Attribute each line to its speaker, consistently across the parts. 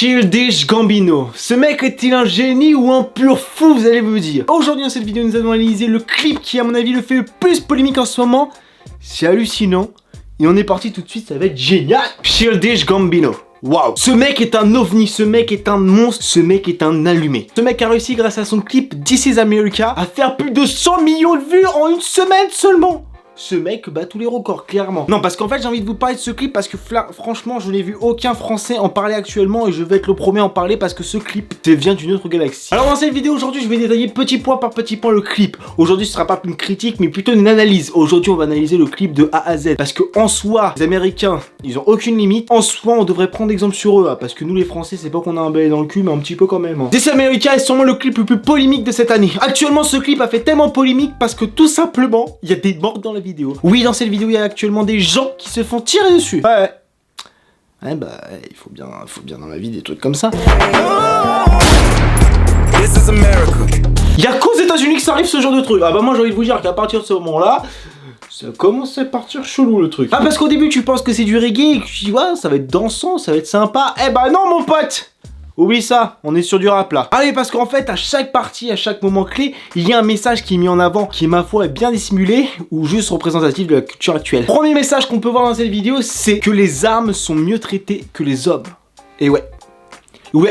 Speaker 1: Childish Gambino. Ce mec est-il un génie ou un pur fou, vous allez me dire. Aujourd'hui dans cette vidéo, nous allons analyser le clip qui à mon avis le fait le plus polémique en ce moment. C'est hallucinant. Et on est parti tout de suite, ça va être génial. Childish Gambino. Waouh. Ce mec est un ovni, ce mec est un monstre, ce mec est un allumé. Ce mec a réussi grâce à son clip This is America à faire plus de 100 millions de vues en une semaine seulement. Ce mec bat tous les records, clairement. Non, parce qu'en fait, j'ai envie de vous parler de ce clip parce que franchement, je n'ai vu aucun Français en parler actuellement et je vais être le premier à en parler parce que ce clip vient d'une autre galaxie. Alors dans cette vidéo aujourd'hui, je vais détailler petit point par petit point le clip. Aujourd'hui, ce sera pas une critique, mais plutôt une analyse. Aujourd'hui, on va analyser le clip de A à Z parce que en soi, les Américains, ils ont aucune limite. En soi, on devrait prendre exemple sur eux, hein, parce que nous, les Français, c'est pas qu'on a un balai dans le cul, mais un petit peu quand même. Hein. This America est sûrement le clip le plus polémique de cette année. Actuellement, ce clip a fait tellement polémique parce que tout simplement, il y a des morts dans la vidéo. Oui, dans cette vidéo, il y a actuellement des gens qui se font tirer dessus. Ouais, bah, il faut bien dans la vie des trucs comme ça. Il y a qu'aux États-Unis que ça arrive ce genre de truc. Ah bah moi, j'ai envie de vous dire qu'à partir de ce moment-là, ça commence à partir chelou le truc. Ah, parce qu'au début, tu penses que c'est du reggae et que tu dis, ouais, ça va être dansant, ça va être sympa. Eh bah non, mon pote! Oublie ça, on est sur du rap là. Ah oui, parce qu'en fait, à chaque partie, à chaque moment clé, il y a un message qui est mis en avant, qui ma foi est bien dissimulé, ou juste représentatif de la culture actuelle. Premier message qu'on peut voir dans cette vidéo, c'est que les armes sont mieux traitées que les hommes. Et ouais,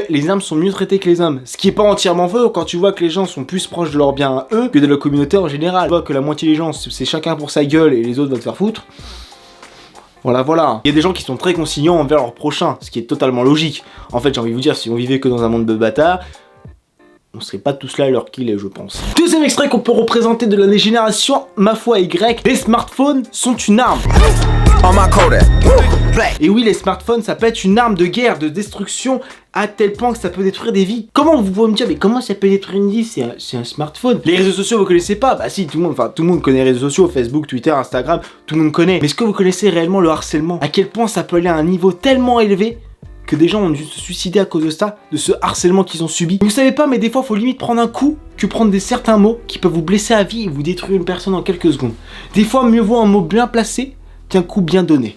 Speaker 1: les armes sont mieux traitées que les hommes. Ce qui est pas entièrement faux quand tu vois que les gens sont plus proches de leur bien à eux que de la communauté en général. Tu vois que la moitié des gens, c'est chacun pour sa gueule et les autres vont te faire foutre. Voilà. Il y a des gens qui sont très conciliants envers leur prochain, ce qui est totalement logique. En fait, j'ai envie de vous dire, si on vivait que dans un monde de bâtards, on serait pas tous là à l'heure qu'il est, je pense. Deuxième extrait qu'on peut représenter de la génération, ma foi Y, les smartphones sont une arme. Et oui, les smartphones, ça peut être une arme de guerre, de destruction, à tel point que ça peut détruire des vies. Comment vous pouvez me dire, mais comment ça peut détruire une vie? C'est un smartphone. Les réseaux sociaux, vous connaissez pas? Bah si, tout le monde connaît les réseaux sociaux, Facebook, Twitter, Instagram, tout le monde connaît. Mais est-ce que vous connaissez réellement le harcèlement? À quel point ça peut aller à un niveau tellement élevé que des gens ont dû se suicider à cause de ça, de ce harcèlement qu'ils ont subi. Vous savez pas, mais des fois, faut limite prendre un coup que prendre certains mots qui peuvent vous blesser à vie et vous détruire une personne en quelques secondes. Des fois, mieux vaut un mot bien placé qu'un coup bien donné.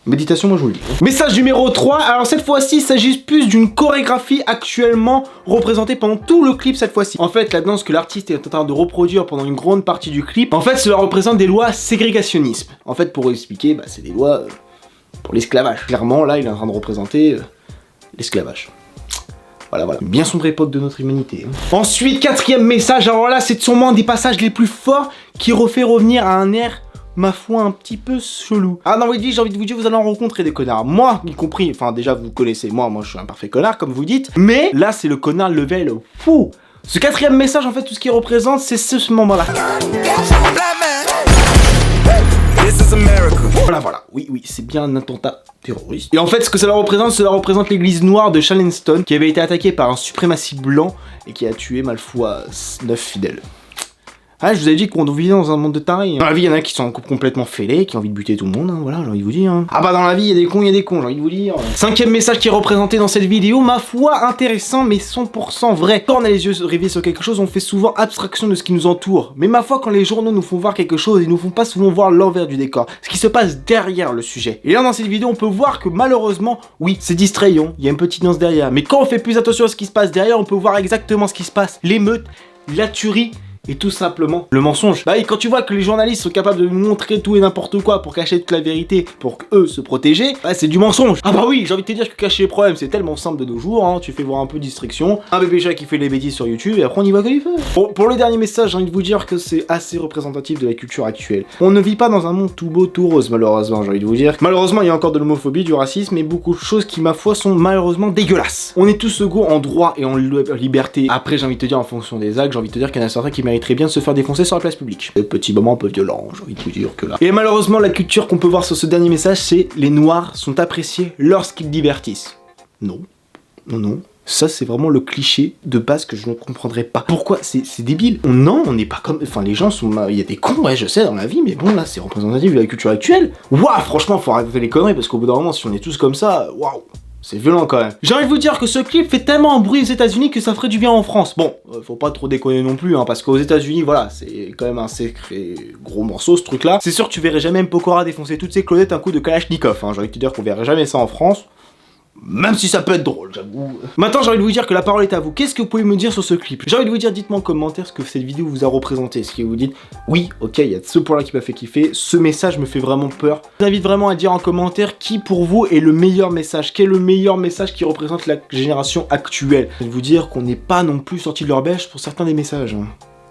Speaker 1: Méditation, moi je vous le dis. Message numéro 3, alors cette fois-ci, il s'agit plus d'une chorégraphie actuellement représentée pendant tout le clip cette fois-ci. En fait, la danse que l'artiste est en train de reproduire pendant une grande partie du clip, en fait, cela représente des lois ségrégationnisme. En fait, pour expliquer, bah, c'est des lois pour l'esclavage. Clairement, là, il est en train de représenter l'esclavage. Voilà. Bien sombre époque de notre humanité. Ensuite, quatrième message, alors là, c'est sûrement un des passages les plus forts qui refait revenir à un air, ma foi, un petit peu chelou. Ah non, j'ai envie de vous dire, vous allez en rencontrer des connards. Moi, y compris, enfin déjà, vous connaissez, moi je suis un parfait connard, comme vous dites. Mais là, c'est le connard level fou. Ce quatrième message, en fait, tout ce qu'il représente, c'est ce moment-là. Voilà. Oui, c'est bien un attentat terroriste. Et en fait, ce que cela représente l'église noire de Charleston, qui avait été attaquée par un suprématie blanc et qui a tué, ma foi, 9 fidèles. Ah, je vous avais dit qu'on vivait dans un monde de tarés. Dans la vie, il y en a qui sont complètement fêlés, qui ont envie de buter tout le monde, hein, voilà, j'ai envie de vous dire. Ah bah dans la vie, il y a des cons, j'ai envie de vous dire. Cinquième message qui est représenté dans cette vidéo, ma foi, intéressant, mais 100% vrai. Quand on a les yeux rivés sur quelque chose, on fait souvent abstraction de ce qui nous entoure. Mais ma foi, quand les journaux nous font voir quelque chose, ils nous font pas souvent voir l'envers du décor, ce qui se passe derrière le sujet. Et là, dans cette vidéo, on peut voir que malheureusement, oui, c'est distrayant, il y a une petite nuance derrière. Mais quand on fait plus attention à ce qui se passe derrière, on peut voir exactement ce qui se passe. L'émeute, la tuerie, et tout simplement le mensonge. Bah oui, quand tu vois que les journalistes sont capables de nous montrer tout et n'importe quoi pour cacher toute la vérité, pour eux se protéger, bah c'est du mensonge. Ah bah oui, j'ai envie de te dire que cacher les problèmes c'est tellement simple de nos jours, hein. Tu fais voir un peu de distraction, un bébé chat qui fait les bêtises sur YouTube et après on y va comme il fait. Bon, pour le dernier message, j'ai envie de vous dire que c'est assez représentatif de la culture actuelle. On ne vit pas dans un monde tout beau, tout rose malheureusement, j'ai envie de vous dire. Malheureusement, il y a encore de l'homophobie, du racisme et beaucoup de choses qui, ma foi, sont malheureusement dégueulasses. On est tous égaux en droit et en liberté. Après, j'ai envie de te dire en fonction des actes, j'ai envie de te dire qu'il y en a certains qui mériteraient bien de se faire défoncer sur la place publique. Des petits moments un peu violents, j'ai envie de vous dire que là. Et malheureusement, la culture qu'on peut voir sur ce dernier message, c'est les noirs sont appréciés lorsqu'ils divertissent. Non. Ça, c'est vraiment le cliché de base que je ne comprendrais pas. Pourquoi? C'est débile. Non, on n'est pas comme... Enfin, les gens sont... Il y a des cons, ouais, je sais, dans la vie, mais bon, là, c'est représentatif de la culture actuelle. Waouh, franchement, faut arrêter les conneries, parce qu'au bout d'un moment, si on est tous comme ça, waouh. C'est violent quand même. J'ai envie de vous dire que ce clip fait tellement un bruit aux États-Unis que ça ferait du bien en France. Bon, faut pas trop déconner non plus, hein, parce qu'aux États-Unis, voilà, c'est quand même un sacré gros morceau ce truc-là. C'est sûr que tu verrais jamais M. Pokora défoncer toutes ses clonettes un coup de Kalachnikov. Hein. J'ai envie de te dire qu'on verrait jamais ça en France. Même si ça peut être drôle, j'avoue. Maintenant, j'ai envie de vous dire que la parole est à vous. Qu'est-ce que vous pouvez me dire sur ce clip? J'ai envie de vous dire, dites-moi en commentaire ce que cette vidéo vous a représenté. Est-ce que vous dites, oui, ok, il y a ce point-là qui m'a fait kiffer, ce message me fait vraiment peur. Je vous invite vraiment à dire en commentaire qui pour vous est le meilleur message. Quel est le meilleur message qui représente la génération actuelle? Je vais vous dire qu'on n'est pas non plus sorti de leur bêche pour certains des messages.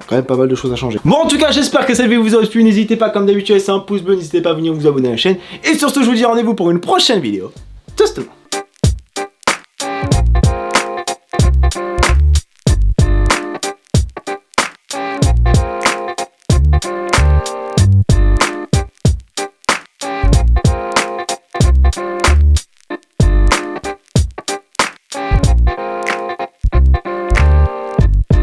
Speaker 1: Quand même pas mal de choses à changer. Bon, en tout cas, j'espère que cette vidéo vous aura plu. N'hésitez pas, comme d'habitude, à laisser un pouce bleu, n'hésitez pas à venir vous abonner à la chaîne. Et sur ce, je vous dis rendez-vous pour une prochaine vidéo. Justement.